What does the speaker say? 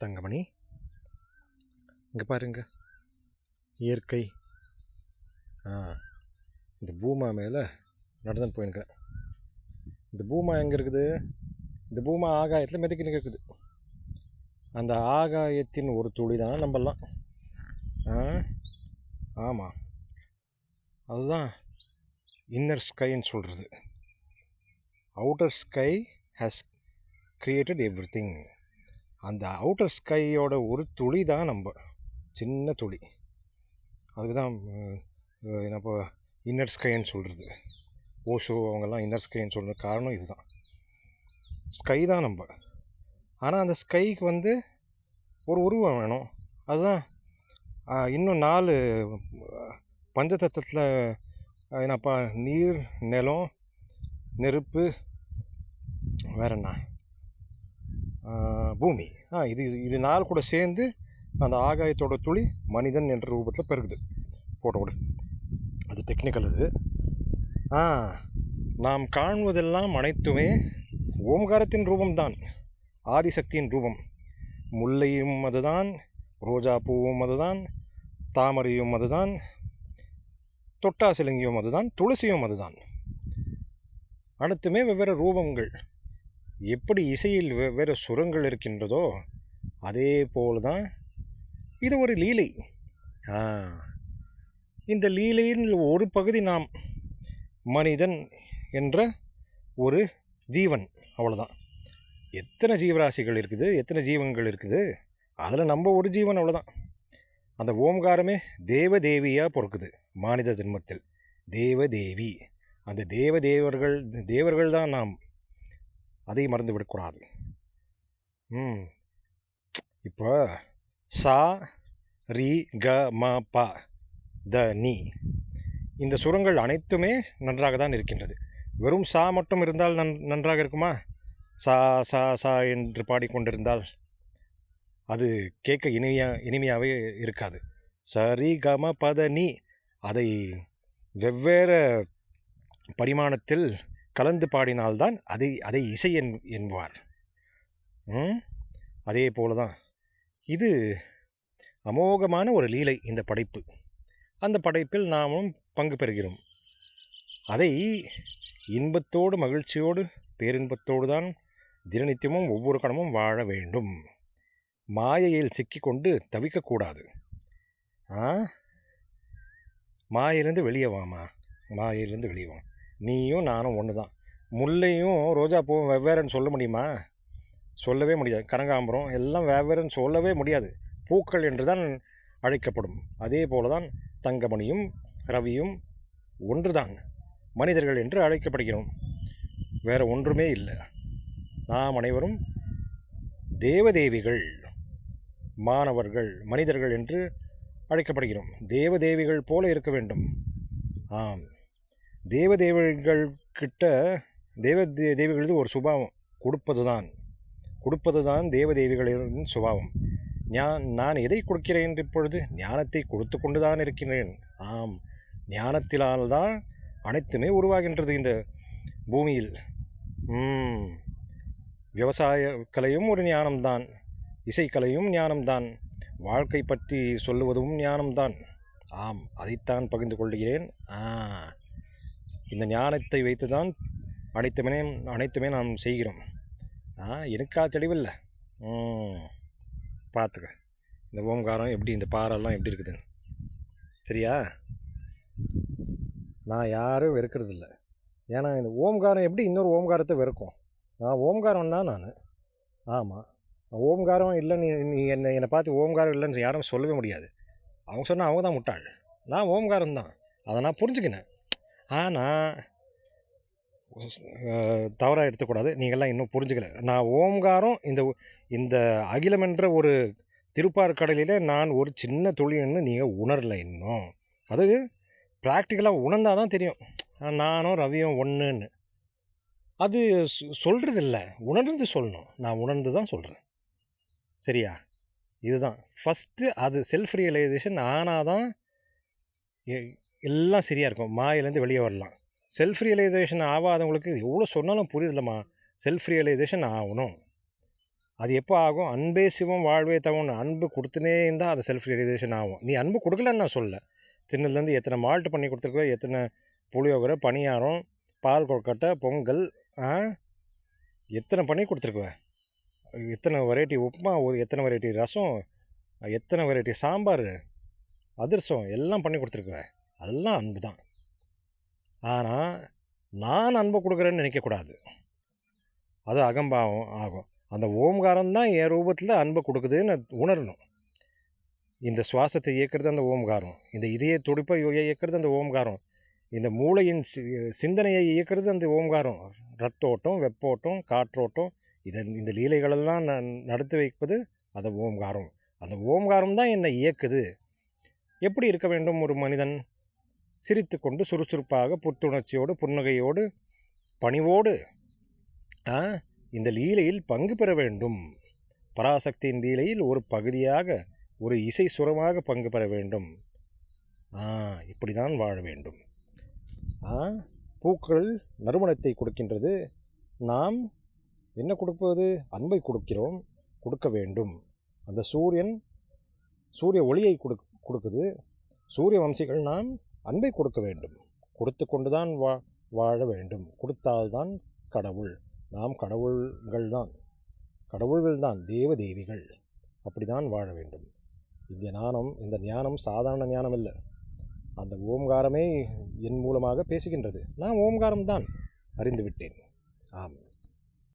தங்கமணி, இங்கே பாருங்க இயற்கை. இந்த பூமா மேலே நடந்து போயிருக்கிறேன். இந்த பூமா எங்கே இருக்குது? இந்த பூமா ஆகாயத்தில் மிதக்கின்னு இருக்குது. அந்த ஆகாயத்தின் ஒரு துளி தான் நம்மலாம். ஆமாம், அதுதான் இன்னர் ஸ்கைன்னு சொல்கிறது. Outer sky has created every thing. அந்த அவுட்டர் ஸ்கையோட ஒரு துளி தான் நம்ம, சின்ன துளி. அதுக்கு தான் இப்போ இன்னர் ஸ்கைன்னு சொல்கிறது. ஓஷோ அவங்கெல்லாம் இன்னர் ஸ்கைன்னு சொல்கிற காரணம் இதுதான். ஸ்கை தான் நம்ம. ஆனால் அந்த ஸ்கைக்கு ஒரு உருவம் வேணும். அதுதான் இன்னும் 4 பஞ்சதத்துவத்தில் என்னப்பா, நீர், நிலம், நெருப்பு, வேற என்ன, பூமி. இது 4 கூட சேர்ந்து அந்த ஆகாயத்தோட துளி மனிதன் என்ற ரூபத்தில் பெருகுது. போட்டோடு அது டெக்னிக்கல். இது நாம் காண்பதெல்லாம் அனைத்துமே ஓம்காரத்தின் ரூபம்தான், ஆதிசக்தியின் ரூபம். முல்லையும் அதுதான், ரோஜா பூவும் அதுதான், தாமரையும் அதுதான், தொட்டாசிலங்கியும் அதுதான், துளசியும் அதுதான். அனைத்துமே வெவ்வேறு ரூபங்கள். எப்படி இசையில் வெவ்வேறு சுரங்கள் இருக்கின்றதோ அதே போல் தான் இது ஒரு லீலை. இந்த லீலையின் ஒரு பகுதி நாம், மனிதன் என்ற ஒரு ஜீவன். அவ்வளோதான். எத்தனை ஜீவராசிகள் இருக்குது, எத்தனை ஜீவன்கள் இருக்குது, அதில் நம்ம ஒரு ஜீவன், அவ்வளோதான். அந்த ஓம்காரமே தேவதேவியாக பிறக்குது மானிட ஜென்மத்தில். தேவதேவி, அந்த தேவர்கள் தான் நாம். அதை மறந்து விடக்கூடாது. இப்போ சா ரி க ம ப த நீ, இந்த சுரங்கள் அனைத்துமே நன்றாக தான் இருக்கின்றது. வெறும் சா மட்டும் இருந்தால் நன்றாக இருக்குமா? சா சா சா என்று பாடிக்கொண்டிருந்தால் அது கேட்க இனிமையாகவே இருக்காது. சரி கம பத நீ, அதை வெவ்வேறு பரிமாணத்தில் கலந்து பாடினால்தான் அதை இசை என்பார். அதே போல தான் இது அமோகமான ஒரு லீலை, இந்த படைப்பு. அந்த படைப்பில் நாமும் பங்கு பெறுகிறோம். அதை இன்பத்தோடு, மகிழ்ச்சியோடு, பேரின்பத்தோடு தான் தினநித்தியமும் ஒவ்வொரு கணமும் வாழ வேண்டும். மாயையில் சிக்கிக்கொண்டு தவிக்கக்கூடாது. மாயிலிருந்து வெளியே வாமா, மாயிலிருந்து வெளியே வா. நீயும் நானும் ஒன்று தான். முல்லையும் ரோஜா பூவும் வெவ்வேறுன்னு சொல்ல முடியுமா? சொல்லவே முடியாது. கனகாம்பரம் எல்லாம் வெவ்வேறுன்னு சொல்லவே முடியாது. பூக்கள் என்று தான் அழைக்கப்படும். அதே போல தான் தங்கமணியும் ரவியும் ஒன்று தான், மனிதர்கள் என்று அழைக்கப்படுகிறோம். வேறு ஒன்றுமே இல்லை. நாம் அனைவரும் தேவதேவிகள், மாணவர்கள், மனிதர்கள் என்று அழைக்கப்படுகிறோம். தேவதேவிகள் போல இருக்க வேண்டும். தேவதேவிகள் கிட்ட தேவதேவிகளது ஒரு சுபாவம் கொடுப்பது தான் தேவதேவிகளின் சுபாவம். நான் எதை கொடுக்கிறேன்? இப்பொழுது ஞானத்தை கொடுத்து கொண்டு தான் இருக்கிறேன். ஞானத்தினால் தான் அனைத்துமே உருவாகின்றது இந்த பூமியில். விவசாய கலையும் ஒரு ஞானம்தான், இசைக்கலையும் ஞானம்தான், வாழ்க்கை பற்றி சொல்லுவதும் ஞானம்தான். அதைத்தான் பகிர்ந்து கொள்கிறேன். இந்த ஞானத்தை வைத்து தான் அனைத்துமே நாம் செய்கிறோம். எனக்கா தெளிவில்லை. பார்த்துக்க இந்த ஓம்காரம் எப்படி, இந்த பாறைல்லாம் எப்படி இருக்குதுன்னு. சரியா? நான் யாரும் வெறுக்கிறது இல்லை. ஏன்னா இந்த ஓம்காரம் எப்படி இன்னொரு ஓம்காரத்தை வெறுக்கும்? நான் ஓம்காரம் தான் நான். ஆமாம், ஓம்காரம் இல்லை. நீ என்னை பார்த்து ஓம்காரம் இல்லைன்னு யாரும் சொல்லவே முடியாது. அவங்க சொன்னால் அவங்க தான் முட்டாள். நான் ஓம்காரம் தான், அதை நான் புரிஞ்சுக்கினேன். ஆனால் தவறாக எடுத்துக்கூடாது. நீங்கள்லாம் இன்னும் புரிஞ்சுக்கல. நான் ஓம்காரம் இந்த அகிலம் என்ற ஒரு திருப்பாற்கடலில் நான் ஒரு சின்ன துளின்னு நீங்கள் உணரலை இன்னும். அது ப்ராக்டிக்கலாக உணர்ந்தால் தான் தெரியும். நானும் ரவியும் ஒன்றுன்னு. அது சொல்கிறதில்ல, உணர்ந்து சொல்லணும். நான் உணர்ந்து தான் சொல்கிறேன். சரியா? இதுதான் ஃபஸ்ட்டு. அது செல்ஃப் ரியலைசேஷன் ஆனால் தான் எல்லாம் சரியாக இருக்கும். மாயிலேருந்து வெளியே வரலாம். செல்ஃப் ரியலைசேஷன் ஆகாதவங்களுக்கு எவ்வளோ சொன்னாலும் புரியுதில்லம்மா. செல்ஃப் ரியலைசேஷன் ஆகணும். அது எப்போ ஆகும்? அன்பே சிவம் வாழ்வே தவம்னு அன்பு கொடுத்துனே இருந்தால் அது செல்ஃப் ரியலைசேஷன் ஆகும். நீ அன்பு கொடுக்கலன்னு நான் சொல்லலை. சின்னதுலேருந்து எத்தனை மால்ட்டு பண்ணி கொடுத்துருக்குற, எத்தனை புளியோகரை, பணியாரம், பால் கொழுக்கட்டை, பொங்கல், எத்தனை பண்ணி கொடுத்துருக்குவேன். எத்தனை வெரைட்டி உப்புமா, எத்தனை வெரைட்டி ரசம், எத்தனை வெரைட்டி சாம்பார், அதிரசம் எல்லாம் பண்ணி கொடுத்துருக்குவேன். அதெல்லாம் அன்பு தான். ஆனால் நான் அன்பை கொடுக்குறேன்னு நினைக்கக்கூடாது. அது அகம்பாவம் ஆகும். அந்த ஓம்காரம் தான் என் ரூபத்தில் அன்பை கொடுக்குதுன்னு உணரணும். இந்த சுவாசத்தை இயக்கிறது அந்த ஓம்காரம், இந்த இதய துடிப்பை இயக்கிறது அந்த ஓம்காரம், இந்த மூளையின் சிந்தனையை இயக்கிறது அந்த ஓம்காரம், ரத்தோட்டம், வெப்போட்டம், காற்றோட்டம், இந்த லீலைகளெல்லாம் நடத்தி வைப்பது அந்த ஓம்காரம். அந்த ஓம்காரம் தான் என்னை இயக்குது. எப்படி இருக்க வேண்டும் ஒரு மனிதன்? சிரித்து கொண்டு, சுறுசுறுப்பாக, புத்துணர்ச்சியோடு, புன்னகையோடு, பணிவோடு இந்த லீலையில் பங்கு பெற வேண்டும். பராசக்தியின் லீலையில் ஒரு பகுதியாக, ஒரு இசை சுரமாக பங்கு பெற வேண்டும். இப்படி தான் வாழ வேண்டும். பூக்கள் நறுமணத்தை கொடுக்கின்றது. நாம் என்ன கொடுப்பது? அன்பை கொடுக்க வேண்டும். அந்த சூரிய ஒளியை கொடுக்குது. சூரிய வம்சிகள் நாம் அன்பை கொடுக்க வேண்டும். கொடுத்து கொண்டு தான் வாழ வேண்டும். கொடுத்தால்தான் கடவுள். நாம் கடவுள்கள் தான் தேவ தேவிகள். அப்படி தான் வாழ வேண்டும். இந்த ஞானம் சாதாரண ஞானம் இல்லை. அந்த ஓம்காரமே என் மூலமாக பேசுகின்றது. நான் ஓம்காரம்தான் அறிந்து விட்டேன். ஆம்.